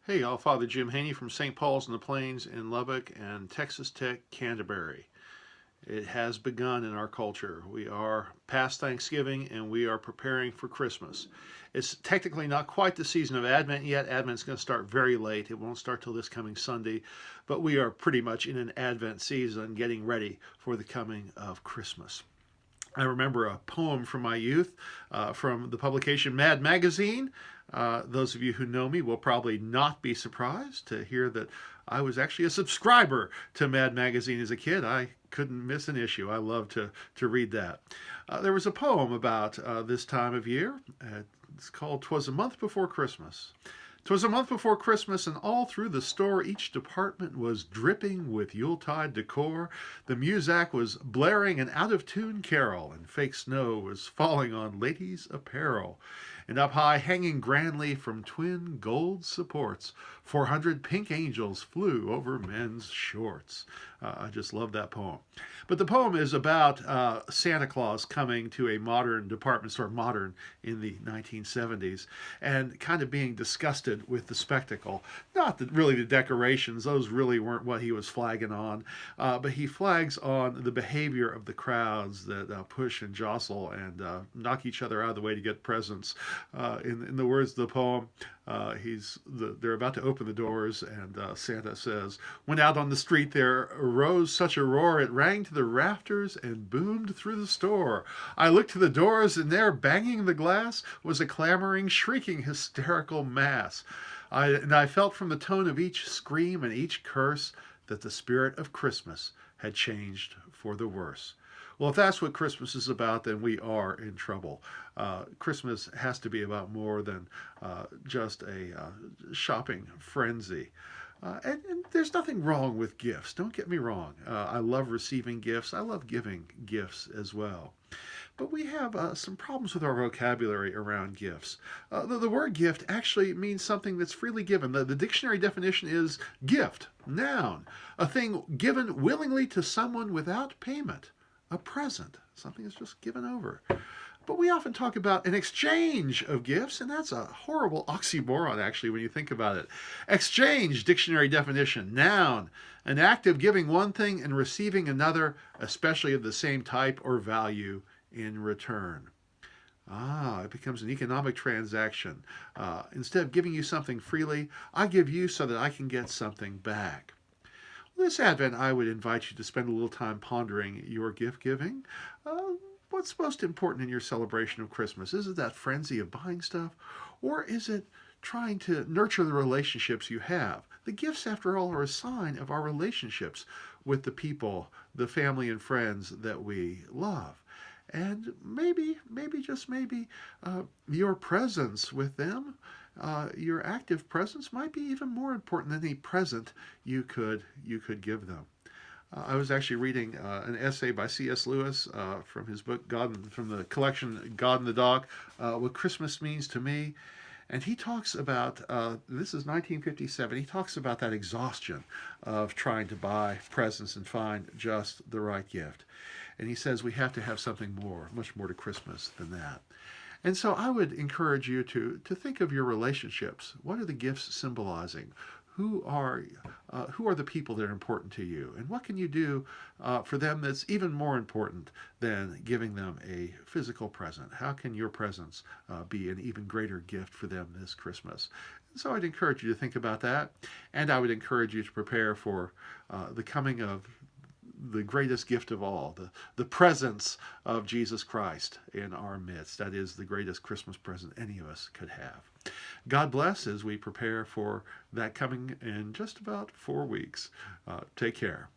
Hey, y'all. Father Jim Haney from St. Paul's in the Plains in Lubbock and Texas Tech, Canterbury. It has begun in our culture. We are past Thanksgiving and we are preparing for Christmas. It's technically not quite the season of Advent yet. Advent's going to start very late. It won't start till this coming Sunday, but we are pretty much in an Advent season getting ready for the coming of Christmas. I remember a poem from my youth from the publication Mad Magazine. Those of you who know me will probably not be surprised to hear that I was actually a subscriber to Mad Magazine as a kid. I couldn't miss an issue. I loved to read that. There was a poem about this time of year. It's called "'Twas a Month Before Christmas." 'Twas a month before Christmas, and all through the store each department was dripping with Yuletide decor. The muzak was blaring an out-of-tune carol, and fake snow was falling on ladies' apparel. And up high, hanging grandly from twin gold supports, 400 pink angels flew over men's shorts. I just love that poem. But the poem is about Santa Claus coming to a modern department store, modern in the 1970s, and kind of being disgusted with the spectacle. Not that really the decorations, those really weren't what he was flagging on, but he flags on the behavior of the crowds that push and jostle and knock each other out of the way to get presents. In the words of the poem, they're about to open the doors, and Santa says, "When out on the street there arose such a roar, it rang to the rafters and boomed through the store. I looked to the doors, and there, banging the glass, was a clamoring, shrieking, hysterical mass. I felt from the tone of each scream and each curse that the spirit of Christmas had changed for the worse." Well, if that's what Christmas is about, then we are in trouble. Christmas has to be about more than just a shopping frenzy. And there's nothing wrong with gifts. Don't get me wrong. I love receiving gifts. I love giving gifts as well. But we have some problems with our vocabulary around gifts. The word gift actually means something that's freely given. The dictionary definition is gift, noun, a thing given willingly to someone without payment. A present, something that's just given over. But we often talk about an exchange of gifts, and that's a horrible oxymoron, actually, when you think about it. Exchange, dictionary definition, noun, an act of giving one thing and receiving another, especially of the same type or value, in return. It becomes an economic transaction. Instead of giving you something freely, I give you so that I can get something back. This Advent, I would invite you to spend a little time pondering your gift giving. What's most important in your celebration of Christmas? Is it that frenzy of buying stuff? Or is it trying to nurture the relationships you have? The gifts, after all, are a sign of our relationships with the people, the family and friends that we love. And maybe, just maybe, your presence with them, your active presence might be even more important than any present you could give them. I was actually reading an essay by C.S. Lewis from his book from the collection God in the Dock, What Christmas Means to Me. And he talks about, this is 1957, he talks about that exhaustion of trying to buy presents and find just the right gift. And he says we have to have something more, much more to Christmas than that. And so I would encourage you to think of your relationships. What are the gifts symbolizing? Who are the people that are important to you? And what can you do for them that's even more important than giving them a physical present? How can your presence be an even greater gift for them this Christmas? And so I'd encourage you to think about that. And I would encourage you to prepare for the coming of the greatest gift of all, the presence of Jesus Christ in our midst. That is the greatest Christmas present any of us could have. God bless as we prepare for that coming in just about 4 weeks. Take care.